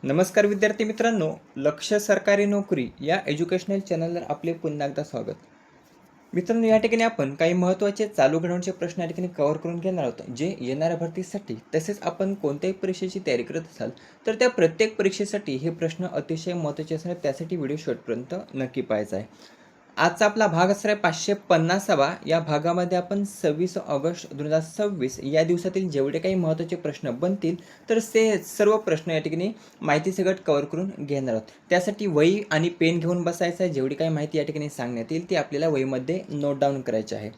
नमस्कार विद्यार्थी मित्रांनो, लक्ष सरकारी नोकरी या एज्युकेशनल चॅनलवर आपले पुन्हा एकदा स्वागत. मित्रांनो, या ठिकाणी आपण काही महत्त्वाचे चालू घडामोडींचे प्रश्न या ठिकाणी कव्हर करून घेणार आहोत, जे येणाऱ्या भरतीसाठी तसेच आपण कोणत्याही परीक्षेची तयारी करत असाल तर त्या प्रत्येक परीक्षेसाठी हे प्रश्न अतिशय महत्त्वाचे असणार. त्यासाठी व्हिडिओ शेवटपर्यंत नक्की पाहायचा आहे. आजचा आपला भाग असणार आहे 550वा. या भागामध्ये आपण 26 ऑगस्ट 2026 या दिवसातील जेवढे काही महत्त्वाचे प्रश्न बनतील तर सर्व प्रश्न या ठिकाणी माहिती सगळं कव्हर करून घेणार आहोत. त्यासाठी वही आणि पेन घेऊन बसायचं आहे. जेवढी काही माहिती या ठिकाणी सांगण्यात येईल ती आपल्याला वहीमध्ये नोट डाऊन करायची आहे.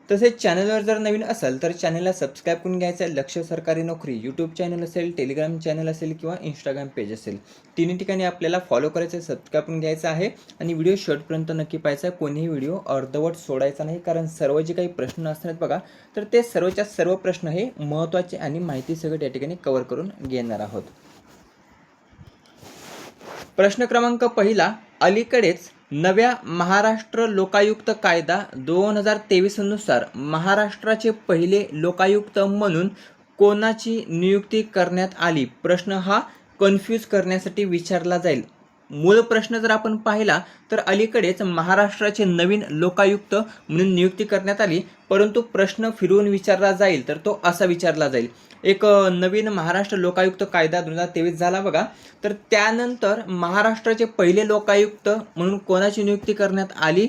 तसेच चॅनलवर जर नवीन असाल तर चॅनलला सबस्क्राईब करून घ्यायचं आहे. लक्ष सरकारी नोकरी यूट्यूब चॅनल असेल, टेलिग्राम चॅनल असेल किंवा इंस्टाग्राम पेज असेल, तिन्ही ठिकाणी आपल्याला फॉलो करायचं आहे, सबस्क्राईब करून घ्यायचं आहे आणि व्हिडिओ शेवटपर्यंत नक्की पाहायचा आहे. कोणीही व्हिडिओ अर्धवट सोडायचा नाही, कारण सर्व जे काही प्रश्न असणार आहेत बघा, तर ते सर्वच्या सर्व प्रश्न हे महत्त्वाचे आणि माहिती सगळं या ठिकाणी कव्हर करून घेणार आहोत. प्रश्न क्रमांक पहिला, अलीकडेच नव्या महाराष्ट्र लोकायुक्त कायदा 2023 नुसार महाराष्ट्राचे पहिले लोकायुक्त म्हणून कोणाची नियुक्ती करण्यात आली? प्रश्न हा कन्फ्यूज करण्यासाठी विचारला जाईल. मूळ प्रश्न जर आपण पाहिला तर अलीकडेच महाराष्ट्राचे नवीन लोकायुक्त म्हणून नियुक्ती करण्यात आली, परंतु प्रश्न फिरवून विचारला जाईल तर तो असा विचारला जाईल, एक नवीन महाराष्ट्र लोकायुक्त कायदा 2023 झाला बघा, तर त्यानंतर महाराष्ट्राचे पहिले लोकायुक्त म्हणून कोणाची नियुक्ती करण्यात आली?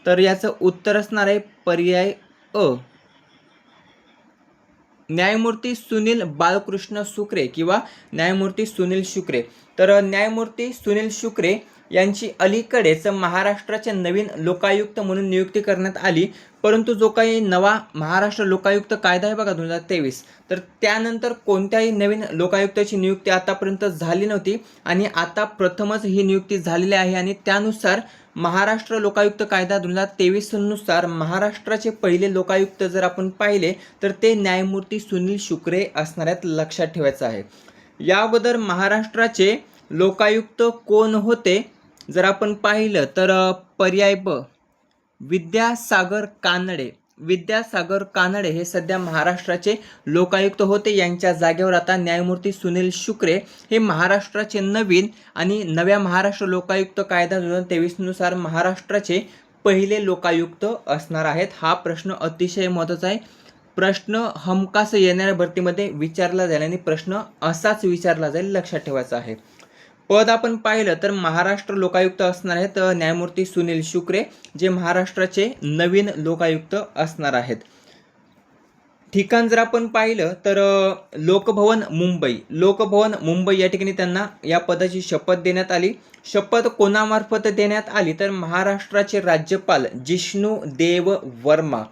तर याचं उत्तर असणार आहे पर्याय अ, न्यायमूर्ती सुनील बाळकृष्ण शुक्रे किंवा न्यायमूर्ती सुनील शुक्रे. तर न्यायमूर्ती सुनील शुक्रे यांची अलीकडेच महाराष्ट्राचे नवीन लोकायुक्त म्हणून नियुक्ती करण्यात आली, परंतु जो काही नवा महाराष्ट्र लोकायुक्त कायदा आहे बघा 2023, तर त्यानंतर कोणत्याही नवीन लोकायुक्ताची नियुक्ती आतापर्यंत झाली नव्हती आणि आता प्रथमच ही नियुक्ती झालेली आहे. आणि त्यानुसार महाराष्ट्र लोकायुक्त कायदा 2023 नुसार महाराष्ट्राचे पहिले लोकायुक्त जर आपण पाहिले तर ते न्यायमूर्ती सुनील शुक्रे असणार आहेत, लक्षात ठेवायचं आहे. या अगोदर महाराष्ट्राचे लोकायुक्त कोण होते जर आपण पाहिलं तर पर्याय ब, विद्यासागर कानडे. विद्यासागर कानडे हे सध्या महाराष्ट्राचे लोकायुक्त होते. यांच्या जागेवर आता न्यायमूर्ती सुनील शुक्रे हे महाराष्ट्राचे नवीन आणि नव्या महाराष्ट्र लोकायुक्त कायदा 2023 नुसार महाराष्ट्राचे पहिले लोकायुक्त असणार आहेत. हा प्रश्न अतिशय महत्त्वाचा आहे. प्रश्न हमखास येणाऱ्या भरतीमध्ये विचारला जाईल आणि प्रश्न असाच विचारला जाईल, लक्षात ठेवायचा आहे. पद आपण पाहिलं तर महाराष्ट्र लोकायुक्त असणार आहेत न्यायमूर्ती सुनील शुक्रे, जे महाराष्ट्राचे नवीन लोकायुक्त असणार आहेत. ठिकाण जर आपण पाहिलं तर लोकभवन मुंबई. लोकभवन मुंबई या ठिकाणी त्यांना या पदाची शपथ देण्यात आली. शपथ कोणामार्फत देण्यात आली तर महाराष्ट्राचे राज्यपाल जिष्णू देव वर्मा.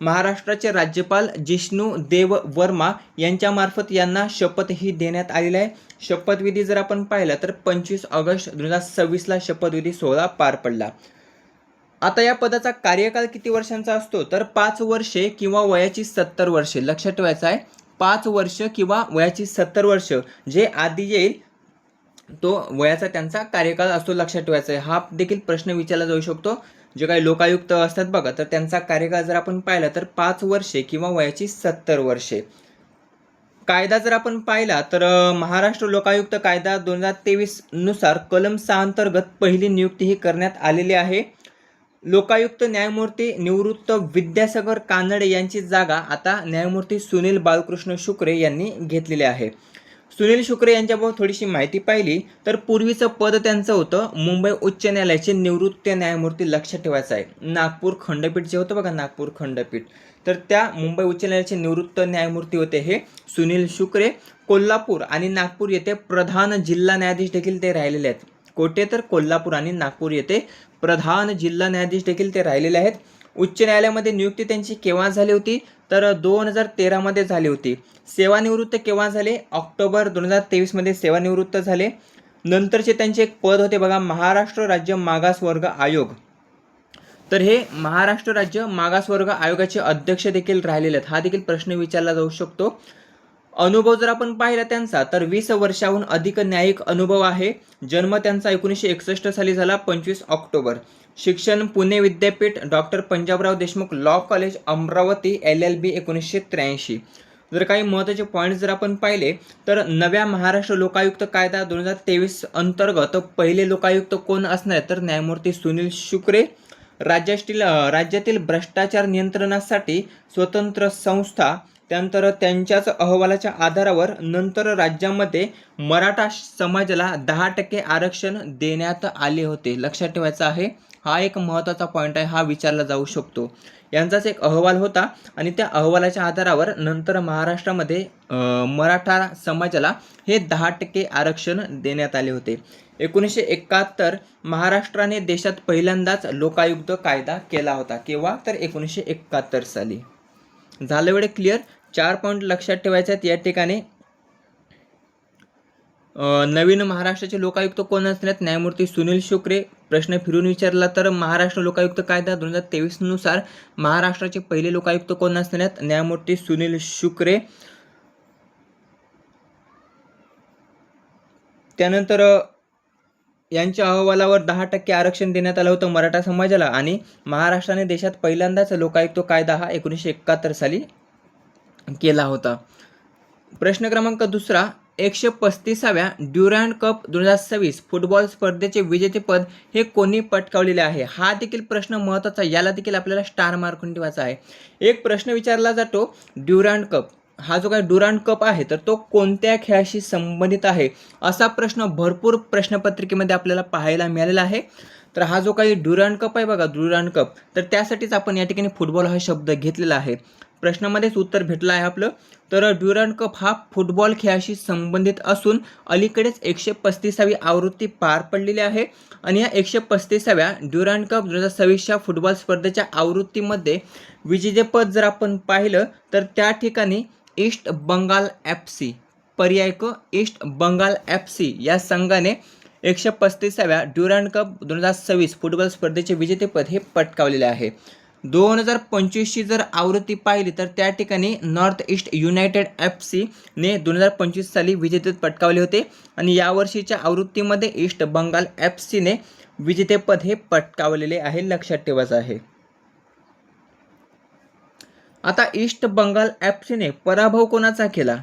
महाराष्ट्राचे राज्यपाल जिष्णू देव वर्मा यांच्यामार्फत यांना शपथ ही देण्यात आलेली आहे. शपथविधी जर आपण पाहिला तर 25 ऑगस्ट 2026 शपथविधी सोहळा पार पडला. आता या पदाचा कार्यकाल किती वर्षांचा असतो तर 5 वर्षे किंवा वयाची 70 वर्षे, लक्षात ठेवायचं आहे. 5 वर्ष किंवा वयाची 70 वर्ष जे आधी येईल तो वयाचा त्यांचा कार्यकाळ असतो, लक्षात ठेवायचा आहे. हा देखील प्रश्न विचारला जाऊ शकतो. जे काही लोकायुक्त असतात बघा, तर त्यांचा कार्यकाळ जर आपण पाहिला तर 5 वर्षे किंवा वयाची 70 वर्षे. कायदा जर आपण पाहिला तर महाराष्ट्र लोकायुक्त कायदा 2023 नुसार कलम 6 अंतर्गत पहिली नियुक्ती ही करण्यात आलेली आहे. लोकायुक्त न्यायमूर्ती निवृत्त विद्यासागर कानडे यांची जागा आता न्यायमूर्ती सुनील बाळकृष्ण शुक्रे यांनी घेतलेली आहे. सुनील शुक्रे यांच्याबद्दल थोडीशी माहिती पाहिली तर पूर्वीचं पद त्यांचं होतं मुंबई उच्च न्यायालयाचे निवृत्त न्यायमूर्ती, लक्षात ठेवायचं आहे. नागपूर खंडपीठ जे होतं बघा, नागपूर खंडपीठ, तर त्या मुंबई उच्च न्यायालयाचे निवृत्त न्यायमूर्ती होते हे सुनील शुक्रे. कोल्हापूर आणि नागपूर येथे प्रधान जिल्हा न्यायाधीश देखील ते राहिलेले आहेत. कोठे तर कोल्हापूर आणि नागपूर येथे प्रधान जिल्हा न्यायाधीश देखील ते राहिलेले आहेत. उच्च न्यायालयामध्ये नियुक्ती त्यांची केव्हा झाली होती तर 2013 मध्ये झाली होती. सेवानिवृत्त केव्हा झाले? ऑक्टोबर 2023 मध्ये सेवानिवृत्त झाले. नंतरचे त्यांचे एक पद होते बघा, महाराष्ट्र राज्य मागासवर्ग आयोग. तर हे महाराष्ट्र राज्य मागासवर्ग आयोगाचे अध्यक्ष देखील राहिलेले आहेत. हा देखील प्रश्न विचारला जाऊ शकतो. अनुभव जर आपण पाहिला त्यांचा तर 20 वर्षाहून अधिक न्यायिक अनुभव आहे. जन्म त्यांचा 1961 साली झाला, 25 ऑक्टोबर. शिक्षण पुणे विद्यापीठ, doctor Panjabrao Deshmukh law college Amravati, LLB 1983. जर काही महत्त्वाचे पॉईंट जर आपण पाहिले तर नव्या महाराष्ट्र लोकायुक्त कायदा 2023 अंतर्गत पहिले लोकायुक्त कोण असणार आहे तर न्यायमूर्ती सुनील शुक्रे. राज्यातील भ्रष्टाचार नियंत्रणासाठी स्वतंत्र संस्था, त्यानंतर त्यांच्याच अहवालाच्या आधारावर नंतर राज्यामध्ये मराठा समाजाला 10% आरक्षण देण्यात आले होते. लक्षात ठेवायचं आहे, हा एक महत्त्वाचा पॉईंट आहे, हा विचारला जाऊ शकतो. यांचाच एक अहवाल होता आणि त्या अहवालाच्या आधारावर नंतर महाराष्ट्रामध्ये मराठा समाजाला हे 10% आरक्षण देण्यात आले होते. 1971 महाराष्ट्राने देशात पहिल्यांदाच लोकायुक्त कायदा केला होता. केव्हा तर 1971 साली. झालं एवढे क्लिअर. 4 पॉईंट लक्षात ठेवायचे आहेत या ठिकाणी. नवीन महाराष्ट्राचे लोकायुक्त कोण असणार? न्यायमूर्ती सुनील शुक्रे. प्रश्न फिरून विचारला तर महाराष्ट्र लोकायुक्त कायदा 2023 नुसार महाराष्ट्राचे पहिले लोकायुक्त कोण असणार आहेत? न्यायमूर्ती सुनील शुक्रे. त्यानंतर यांच्या अहवालावर 10% आरक्षण देण्यात आलं होतं मराठा समाजाला आणि महाराष्ट्राने देशात पहिल्यांदाच लोकायुक्त कायदा हा 1971 साली केला होता. प्रश्न क्रमांक दुसरा, 135व्या ड्युरँड कप 2026 फुटबॉल स्पर्धेचे विजेतेपद हे कोणी पटकावलेले आहे? हा देखील प्रश्न महत्त्वाचा, याला देखील आपल्याला स्टार मार्कून ठेवायचा आहे. एक प्रश्न विचारला जातो, ड्युरँड कप हा जो काही ड्युरँड कप आहे तर तो कोणत्या खेळाशी संबंधित आहे, असा प्रश्न भरपूर प्रश्नपत्रिकेमध्ये आपल्याला पाहायला मिळालेला आहे. तर हा जो काही ड्युरँड कप आहे बघा, ड्युरँड कप, तर त्यासाठीच आपण या ठिकाणी फुटबॉल हा शब्द घेतलेला आहे. प्रश्नामध्येच उत्तर भेटलं आहे आपलं. तर ड्युरँड कप हा फुटबॉल खेळाशी संबंधित असून अलीकडेच 135वी आवृत्ती पार पडलेली आहे आणि या 135व्या ड्युरँड कप 2026च्या फुटबॉल स्पर्धेच्या आवृत्तीमध्ये विजेतेपद जर आपण पाहिलं तर त्या ठिकाणी ईस्ट बंगाल FC, पर्याय क ईस्ट बंगाल FC या संघाने 135व्या ड्युरँड कप 2026 फुटबॉल स्पर्धेचे विजेतेपद हे पटकावलेले आहे. 2025ची जर आवृत्ती पाहिली तर त्या ठिकाणी नॉर्थ ईस्ट युनायटेड FC ने 2025 साली विजेतेपद पटकावले होते आणि यावर्षीच्या आवृत्तीमध्ये ईस्ट बंगाल FC ने विजेतेपद हे पटकावलेले आहे. लक्षात ठेवायचं आहे. आता ईस्ट बंगाल FC ने पराभव कोणाचा केला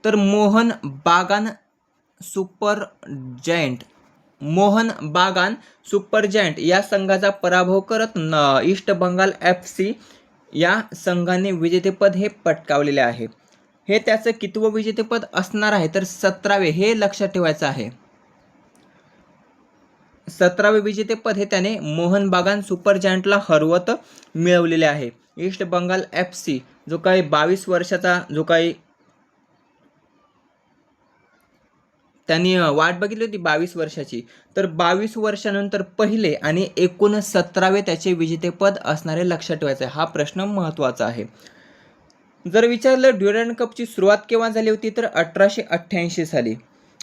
तर मोहन बागान सुपर जायंट या संघाचा पराभव करत ईस्ट बंगाल FC या संघाने विजेतेपद हे पटकावलेले आहे. हे त्याचं कितवं विजेतेपद असणार आहे तर 17वे, हे लक्षात ठेवायचं आहे. 17वे विजेतेपद हे त्याने मोहन बागान सुपर जायंटला हरवत मिळवलेले आहे. ईस्ट बंगाल FC जो काही 22 वर्षाचा जो काही त्यांनी वाट बघितली होती 22 वर्षाची, तर 22 वर्षानंतर पहिले आणि 17वे त्याचे विजेतेपद असणारे. लक्षात ठेवायचे, हा प्रश्न महत्त्वाचा आहे. जर विचारलं ड्युरँड कपची सुरुवात केव्हा झाली होती तर 1888 साली.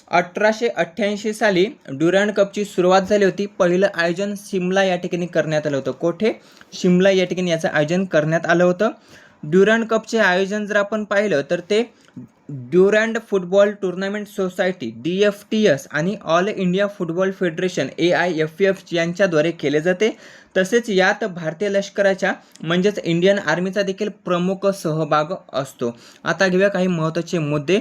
1888 साली ड्युरँड कपची सुरुवात झाली होती. पहिलं आयोजन शिमला या ठिकाणी करण्यात आलं होतं. कोठे? शिमला या ठिकाणी याचं आयोजन करण्यात आलं होतं. ड्युरँड कपचे आयोजन जर आपण पाहिलं तर ते Durand football tournament society DFTS आणि all India football federation AIFF यांच्याद्वारे केले जाते. तसेच यात भारतीय लष्कराच्या म्हणजेच इंडियन आर्मीचा देखील प्रमुख सहभाग असतो. आता घेऊया काही महत्त्वाचे मुद्दे.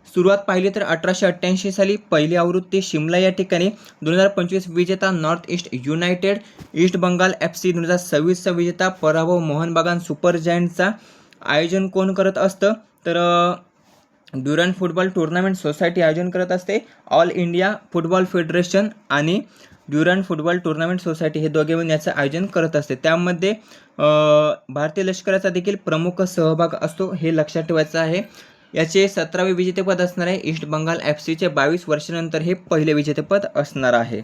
सुरुवात पाहिली तर 1888 साली पहिली आवृत्ती शिमला या ठिकाणी. 2025 विजेता north east united. East Bengal FC 2026चा विजेता पराभव मोहन बागान सुपर जायंटचा. आयोजन कोण करत असतं तर ड्युरँड फुटबॉल टुर्नामेंट सोसायटी आयोजन करत असते. ऑल इंडिया फुटबॉल फेडरेशन आणि ड्युरँड फुटबॉल टुर्नामेंट सोसायटी हे दोघे मिळून याचं आयोजन करत असते. त्यामध्ये भारतीय लष्कराचा देखील प्रमुख सहभाग असतो, हे लक्षात ठेवायचं आहे. याचे 17वे विजेतेपद असणार आहे. ईस्ट बंगाल FCचे 22 वर्षानंतर हे पहिले विजेतेपद असणार आहे.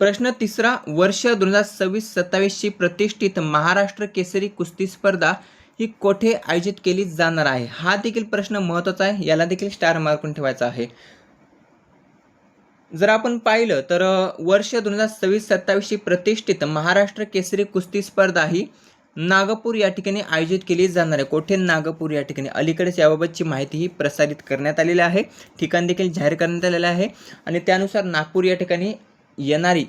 प्रश्न तिसरा, वर्ष 2026-27ची प्रतिष्ठित महाराष्ट्र केसरी कुस्ती स्पर्धा ही कोठे आयोजित केली जाणार आहे? हा देखील प्रश्न महत्त्वाचा आहे, याला देखील स्टार मार्कून ठेवायचा आहे. जर आपण पाहिलं तर वर्ष 2026-27ची प्रतिष्ठित महाराष्ट्र केसरी कुस्ती स्पर्धा ही नागपूर या ठिकाणी आयोजित केली जाणार आहे. कोठे? नागपूर या ठिकाणी. अलीकडेच याबाबतची माहिती ही प्रसारित करण्यात आलेली आहे. ठिकाण देखील जाहीर करण्यात आलेलं आहे आणि त्यानुसार नागपूर या ठिकाणी येणारी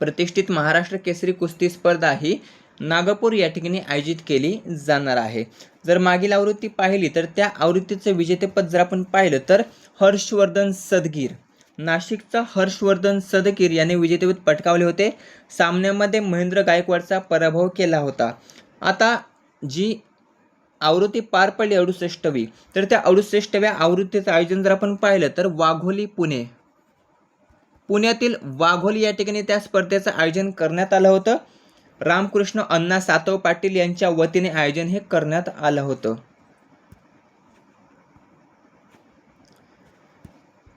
प्रतिष्ठित महाराष्ट्र केसरी कुस्ती स्पर्धा ही नागपूर या ठिकाणी आयोजित केली जाणार आहे. जर मागील आवृत्ती पाहिली तर त्या आवृत्तीचं विजेतेपद जर आपण पाहिलं तर हर्षवर्धन सदगीर, नाशिकचा हर्षवर्धन सदगीर याने विजेतेपद पटकावले होते. सामन्यामध्ये महेंद्र गायकवाडचा पराभव केला होता. आता जी आवृत्ती पार पडली 68वी, तर त्या 68व्या आवृत्तीचं आयोजन जर आपण पाहिलं तर वाघोली पुणे, पुण्यातील वाघोली या ठिकाणी त्या स्पर्धेचं आयोजन करण्यात आलं होतं. रामकृष्ण अण्णा सातव पाटील यांच्या वतीने आयोजन हे करण्यात आलं होतं.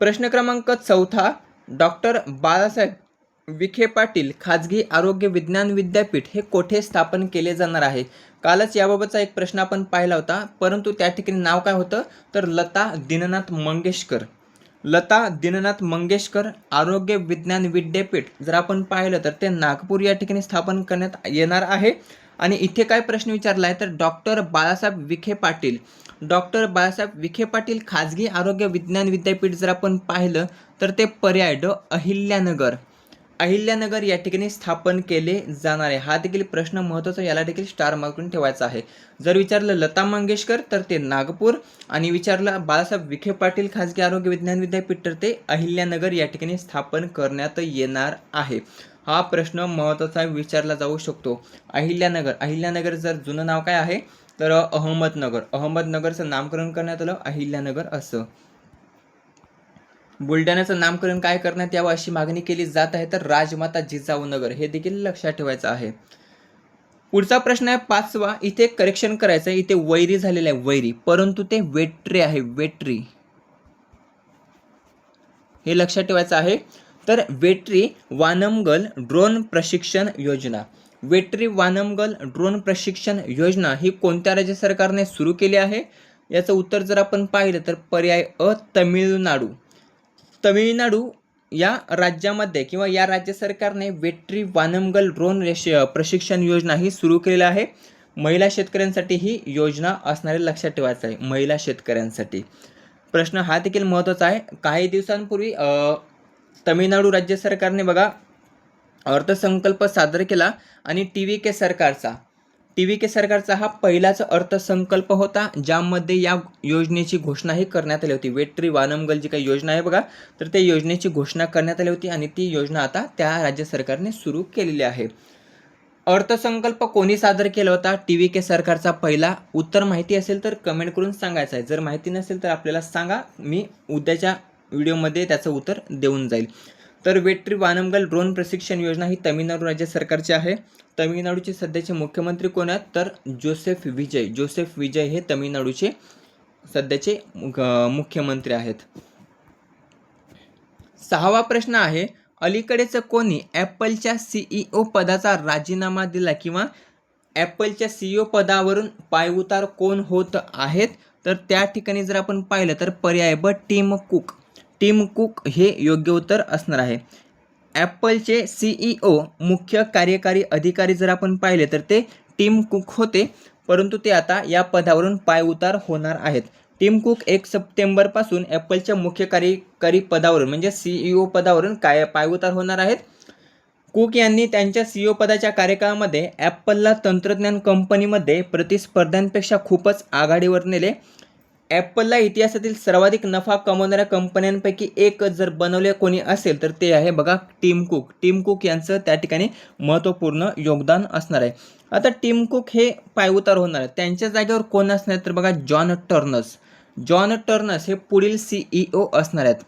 प्रश्न क्रमांक 4, डॉक्टर बाळासाहेब विखे पाटील खाजगी आरोग्य विज्ञान विद्यापीठ हे कोठे स्थापन केले जाणार आहे? कालच याबाबतचा एक प्रश्न आपण पाहिला होता, परंतु त्या ठिकाणी नाव काय होतं तर लता दीननाथ मंगेशकर, लता दीननाथ मंगेशकर आरोग्य विज्ञान विद्यापीठ जर आपण पाहिलं तर ते नागपूर या ठिकाणी स्थापन करण्यात येणार आहे. आणि इथे काय प्रश्न विचारला आहे तर डॉक्टर बाळासाहेब विखे पाटील, डॉक्टर बाळासाहेब विखे पाटील खाजगी आरोग्य विज्ञान विद्यापीठ जर आपण पाहिलं तर ते पर्याय अहिल्यानगर, अहिल्यानगर या ठिकाणी स्थापन केले जाणार आहे. हा देखील प्रश्न महत्त्वाचा, याला देखील स्टार मार्क करून ठेवायचा आहे. जर विचारलं लता मंगेशकर तर ते नागपूर, आणि विचारलं बाळासाहेब विखे पाटील खाजगी आरोग्य विज्ञान विद्यापीठ तर ते अहिल्यानगर या ठिकाणी स्थापन करण्यात येणार आहे. हा प्रश्न महत्त्वाचा विचारला जाऊ शकतो. अहिल्यानगर, अहिल्यानगर जर जुनं नाव काय आहे तर अहमदनगर, अहमदनगरचं नामकरण करण्यात आलं अहिल्यानगर असं. बुलढाण्याचं नामकरण काय करण्यात यावं अशी मागणी केली जात आहे तर राजमाता जिजाऊ नगर, हे देखील लक्षात ठेवायचं आहे. पुढचा प्रश्न आहे 5वा, इथे करेक्शन करायचं आहे. इथे वैरी झालेलं आहे वैरी, परंतु ते वेट्री आहे, वेट्री, हे लक्षात ठेवायचं आहे. तर वेट्री वानमगल ड्रोन प्रशिक्षण योजना, वेट्री वानमगल ड्रोन प्रशिक्षण योजना ही कोणत्या राज्य सरकारने सुरू केली आहे? याचं उत्तर जर आपण पाहिलं तर पर्याय तमिळनाडू, तमिळनाडू या राज्यामध्ये किंवा या राज्य सरकारने वेट्री वानमगल ड्रोन प्रशिक्षण योजना ही सुरू केलेली आहे. महिला शेतकऱ्यांसाठी ही योजना असणारे लक्षात ठेवायचं आहे, महिला शेतकऱ्यांसाठी. प्रश्न हा देखील महत्त्वाचा आहे. काही दिवसांपूर्वी तमिळनाडू राज्य सरकारने बघा अर्थसंकल्प सादर केला आणि TVK सरकारचा हा पहिलाच अर्थसंकल्प होता ज्यामध्ये या योजनेची घोषणाही करण्यात आली होती. वेट्री वानमगल जी काही योजना आहे बघा, तर त्या योजनेची घोषणा करण्यात आली होती आणि ती योजना आता त्या राज्य सरकारने सुरू केलेली आहे. अर्थसंकल्प कोणी सादर केला होता? TVK सरकारचा पहिला. उत्तर माहिती असेल तर कमेंट करून सांगायचं आहे. जर माहिती नसेल तर आपल्याला सांगा, मी उद्याच्या व्हिडिओमध्ये त्याचं उत्तर देऊन जाईल. तर वेट्री वानमगल ड्रोन प्रशिक्षण योजना ही तमिळनाडू राज्य सरकारची आहे. तमिळनाडूचे सध्याचे मुख्यमंत्री कोण आहेत तर जोसेफ विजय, जोसेफ विजय हे तमिळनाडूचे सध्याचे मुख्यमंत्री आहेत. 6वा प्रश्न आहे, अलीकडेच कोणी ॲपलच्या CEO पदाचा राजीनामा दिला किंवा ॲपलच्या CEO पदावरून पायउतार कोण होत आहेत? तर त्या ठिकाणी जर आपण पाहिलं तर पर्याय टिम कुक, टिम कुक हे योग्य उत्तर असणार आहे. ॲपलचे CEO मुख्य कार्यकारी अधिकारी जर आपण पाहिले तर ते टिम कुक होते, परंतु ते आता या पदावरून पायउतार होणार आहेत. टिम कुक 1 सप्टेंबरपासून ॲपलच्या मुख्य कार्यकारी पदावरून म्हणजे CEO पदावरून पायउतार होणार आहेत. कुक यांनी त्यांच्या CEO पदाच्या कार्यकाळामध्ये ॲपलला तंत्रज्ञान कंपनीमध्ये प्रतिस्पर्ध्यांपेक्षा खूपच आघाडीवर नेले. ॲपलला इतिहासातील सर्वाधिक नफा कमवणाऱ्या कंपन्यांपैकी एक जर बनवले कोणी असेल तर ते आहे बघा टिम कुक. टिम कुक यांचं त्या ठिकाणी महत्त्वपूर्ण योगदान असणार आहे. आता टिम कुक हे पायउतार होणार आहेत, त्यांच्या जागेवर कोण असणार तर बघा जॉन टर्नस, जॉन टर्नस हे पुढील CEO असणार आहेत.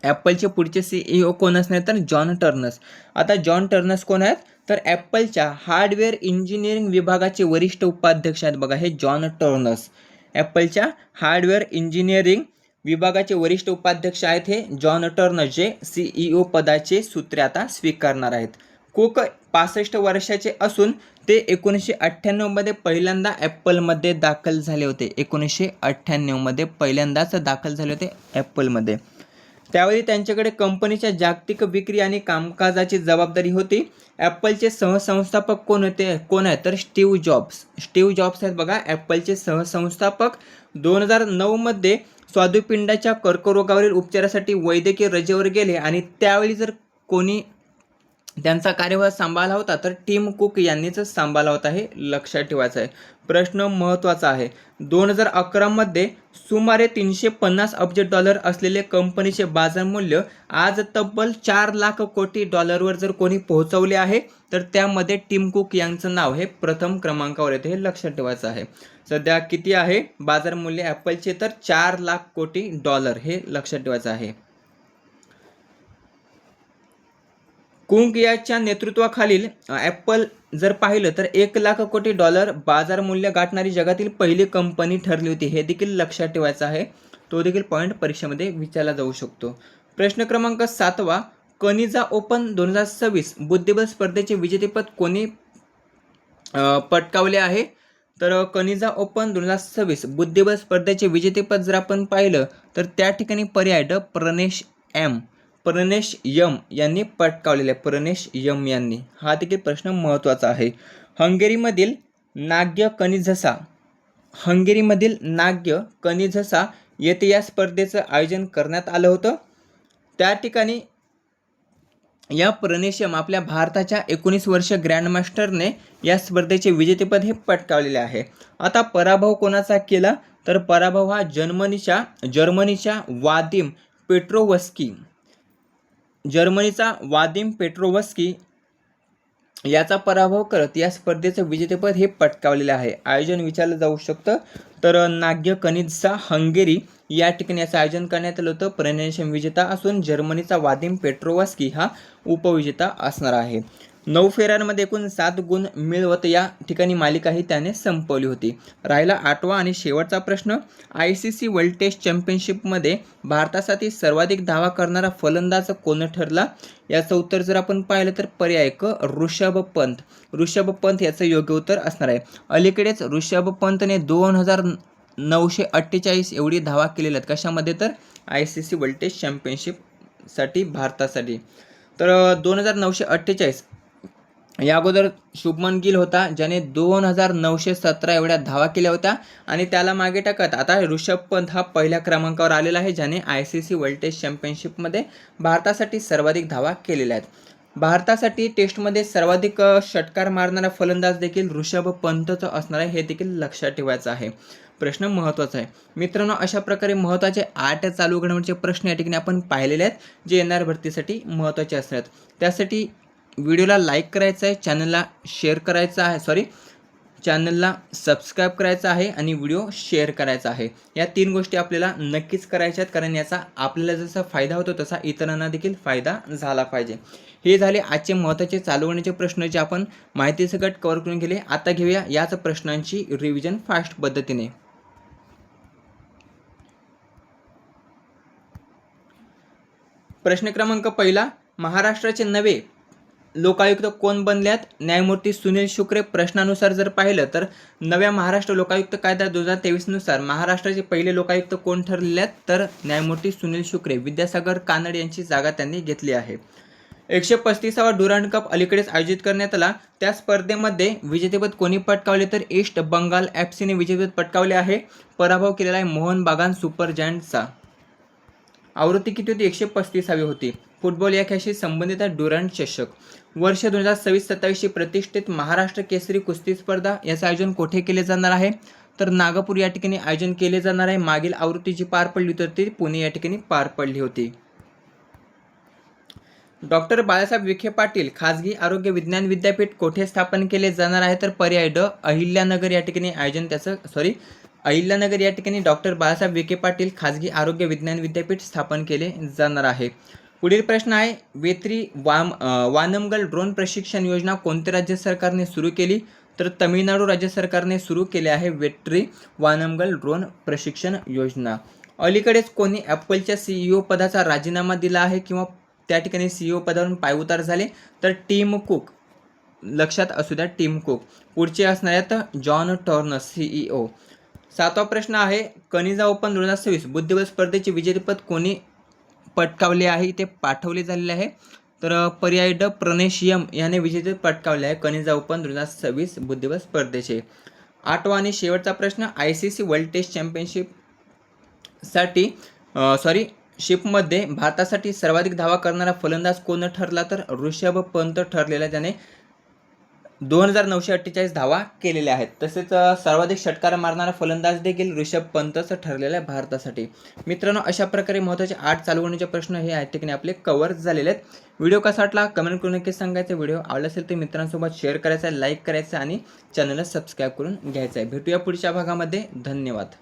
ॲपलचे पुढचे CEO कोण असणार तर जॉन टर्नस. आता जॉन टर्नस कोण आहेत तर ॲपलच्या हार्डवेअर इंजिनिअरिंग विभागाचे वरिष्ठ उपाध्यक्ष आहेत बघा हे जॉन टर्नस. ॲपलच्या हार्डवेअर इंजिनिअरिंग विभागाचे वरिष्ठ उपाध्यक्ष आहेत हे जॉन टर्नस, जे CEO पदाचे सूत्रे आता स्वीकारणार आहेत. कुक 65 वर्षाचे असून ते 1998 मध्ये पहिल्यांदा ॲपलमध्ये दाखल झाले होते. 1998 मध्ये पहिल्यांदाच दाखल झाले होते ॲपलमध्ये. त्यावेळी त्यांच्याकडे कंपनीच्या जागतिक विक्री आणि कामकाजाची जबाबदारी होती. ॲपलचे सहसंस्थापक कोण आहेत तर स्टीव्ह जॉब्स, स्टीव्ह जॉब्स आहेत बघा ॲपलचे सहसंस्थापक. 2009 मध्ये स्वादुपिंडाच्या कर्करोगावरील उपचारासाठी वैद्यकीय रजेवर गेले आणि त्यावेळी जर कोणी त्यांचा कार्यभार सांभाळला होता तर टिम कुक यांनीच सांभाळला होता, हे लक्षात ठेवायचं आहे. प्रश्न महत्त्वाचा आहे. 2011 मध्ये सुमारे $350 अब्ज असलेले कंपनीचे बाजार मूल्य आज तब्बल $4 लाख कोटी जर कोणी पोहोचवले आहे तर त्यामध्ये टिम कुक यांचं नाव हे प्रथम क्रमांकावर येते, हे लक्षात ठेवायचं आहे. सध्या किती आहे बाजार मूल्य ॲपलचे, तर $4 लाख कोटी, हे लक्षात ठेवायचं आहे. कुंग याच्या नेतृत्वाखालील ॲपल जर पाहिलं तर $1 लाख कोटी बाजार मूल्य गाठणारी जगातील पहिली कंपनी ठरली होती, हे देखील लक्षात ठेवायचं आहे. तो देखील पॉईंट परीक्षेमध्ये विचारला जाऊ शकतो. प्रश्न क्रमांक 7, कनिझा ओपन 2026 बुद्धिबळ स्पर्धेचे विजेतेपद कोणी पटकावले आहे? तर कनिझा ओपन 2026 बुद्धिबळ स्पर्धेचे विजेतेपद जर आपण पाहिलं तर त्या ठिकाणी पर्याय ड प्रणेश यम यांनी पटकावलेले आहे. प्रणेश यम यांनी. हा देखील प्रश्न महत्त्वाचा आहे. हंगेरीमधील नाग्य कनिझसा येथे या स्पर्धेचं आयोजन करण्यात आलं होतं. त्या ठिकाणी या प्रणेश यम आपल्या भारताच्या 19 वर्ष ग्रँडमास्टरने या स्पर्धेचे विजेतेपद हे पटकावलेले आहे. आता पराभव कोणाचा केला? तर पराभव हा जर्मनीच्या वादिम पेट्रोवस्की याचा पराभव करत या स्पर्धेचं विजेतेपद हे पटकावलेले आहे. आयोजन विचारलं जाऊ शकतं. तर नाग्य कनिझसा हंगेरी या ठिकाणी याचं आयोजन करण्यात आलं होतं. प्रणेश विजेता असून जर्मनीचा वादिम पेट्रोवस्की हा उपविजेता असणार आहे. 9 फेऱ्यांमध्ये एकूण 7 गुण मिळवत या ठिकाणी मालिका ही त्याने संपवली होती. राहिला 8वा आणि शेवटचा प्रश्न. ICC वर्ल्ड टेस्ट चॅम्पियनशिपमध्ये भारतासाठी सर्वाधिक धावा करणारा फलंदाज कोण ठरला? याचं उत्तर जर आपण पाहिलं तर पर्याय क ऋषभ पंत याचं योग्य उत्तर असणार आहे. अलीकडेच ऋषभ पंतने 2948 एवढी धावा केलेल्या आहेत. कशामध्ये? तर ICC वर्ल्ड टेस्ट चॅम्पियनशिपसाठी भारतासाठी. तर 2948 या अगोदर शुभमन गिल होता ज्याने 2917 एवढ्या धावा केल्या होत्या आणि त्याला मागे टाकत आता ऋषभ पंत हा पहिल्या क्रमांकावर आलेला आहे ज्याने ICC वर्ल्ड टेस्ट चॅम्पियनशिपमध्ये भारतासाठी सर्वाधिक धावा केलेल्या आहेत. भारतासाठी टेस्टमध्ये सर्वाधिक षटकार मारणारा फलंदाज देखील ऋषभ पंतचं असणार आहे, हे देखील लक्षात ठेवायचं आहे. प्रश्न महत्त्वाचा आहे मित्रांनो. अशा प्रकारे महत्त्वाचे 8 चालू घडामोडीचे प्रश्न या ठिकाणी आपण पाहिलेले आहेत जे येणाऱ्या भरतीसाठी महत्त्वाचे असणार आहेत. त्यासाठी व्हिडिओला लाईक करायचं आहे, चॅनलला सबस्क्राईब करायचं आहे आणि व्हिडिओ शेअर करायचा आहे. या 3 गोष्टी आपल्याला नक्कीच करायच्या आहेत कारण याचा आपल्याला जसा फायदा होतो तसा इतरांना देखील फायदा झाला पाहिजे. हे झाले आजचे महत्त्वाचे चालू घडामोडीचे प्रश्न जे आपण माहितीसकट कव्हर करून गेले. आता घेऊया याच प्रश्नांची रिव्हिजन फास्ट पद्धतीने. प्रश्न क्रमांक 1, महाराष्ट्राचे नवे लोकायुक्त कोण बनल्यात? न्यायमूर्ती सुनील शुक्रे. प्रश्नानुसार जर पाहिलं तर नव्या महाराष्ट्र लोकायुक्त कायदा 2023 नुसार महाराष्ट्राचे पहिले लोकायुक्त कोण ठरलेले आहेत? तर न्यायमूर्ती सुनील शुक्रे. विद्यासागर कानड यांची जागा त्यांनी घेतली आहे. 135वा डुरांड कप अलीकडेच आयोजित करण्यात आला. त्या स्पर्धेमध्ये विजेतेपद कोणी पटकावले? तर ईस्ट बंगाल एफसीने विजेतेपद पटकावले आहे. पराभव केलेला आहे मोहन बागान सुपर जायंट्सचा. आवृत्ती किती होती? 135वी होती. फुटबॉल या खेळाशी संबंधित आहे डुरांड चषक. वर्ष 2026-27 प्रतिष्ठित महाराष्ट्र केसरी कुस्ती स्पर्धा याचं आयोजन कोठे केले जाणार आहे? तर नागपूर या ठिकाणी आयोजन केले जाणार आहे. मागील आवृत्ती जी पार पडली होती ती पुणे या ठिकाणी पार पडली होती. डॉक्टर बाळासाहेब विखे पाटील खाजगी आरोग्य विज्ञान विद्यापीठ कोठे स्थापन केले जाणार आहे? तर पर्याय ड अहिल्यानगर या ठिकाणी अहिल्यानगर या ठिकाणी डॉक्टर बाळासाहेब विखे पाटील खाजगी आरोग्य विज्ञान विद्यापीठ स्थापन केले जाणार आहे. पुढील प्रश्न आहे वेत्री वानमगल ड्रोन प्रशिक्षण योजना कोणत्या राज्य सरकारने सुरू केली? तर तमिळनाडू राज्य सरकारने सुरू केले आहे वेत्री वानमगल ड्रोन प्रशिक्षण योजना. अलीकडेच कोणी ॲपलच्या CEO पदाचा राजीनामा दिला आहे किंवा त्या ठिकाणी CEO पदावरून पायउतार झाले? तर टिम कुक. लक्षात असू द्या टिम कुक. पुढचे असणार आहेत जॉन टर्नर CEO. 7वा प्रश्न आहे कनिझा ओपन 2026 बुद्धिबळ स्पर्धेचे विजेतेपद कोणी पटकावले आहे? ते पाठवले झालेले आहे. तर पर्याय ड प्रणेश यम याने विजेतेपद पटकावले आहे कनिझा ओपन 2026 बुद्धिबळ स्पर्धेचे. 8वा आणि शेवटचा प्रश्न ICC वर्ल्ड टेस्ट चॅम्पियनशिपसाठी चॅम्पियनशिपमध्ये भारतासाठी सर्वाधिक धावा करणारा फलंदाज कोण ठरला, तर ऋषभ पंत ठरलेला, त्याने 2948 धावा केलेल्या आहेत. तसेच सर्वाधिक षटकार मारणारा फलंदाज देखील ऋषभ पंतच ठरलेला आहे भारतासाठी. मित्रांनो, अशा प्रकारे महत्त्वाचे 8 चालवणीचे प्रश्न हे आहेत ठिकाणी आपले कव्हर झालेले आहेत. व्हिडिओ कसा वाटला कमेंट करून नक्की सांगायचं. व्हिडिओ आवडला असेल तर मित्रांसोबत शेअर करायचा, लाईक करायचा आणि चॅनलला सबस्क्राईब करून घ्यायचं आहे. भेटूया पुढच्या भागामध्ये. धन्यवाद.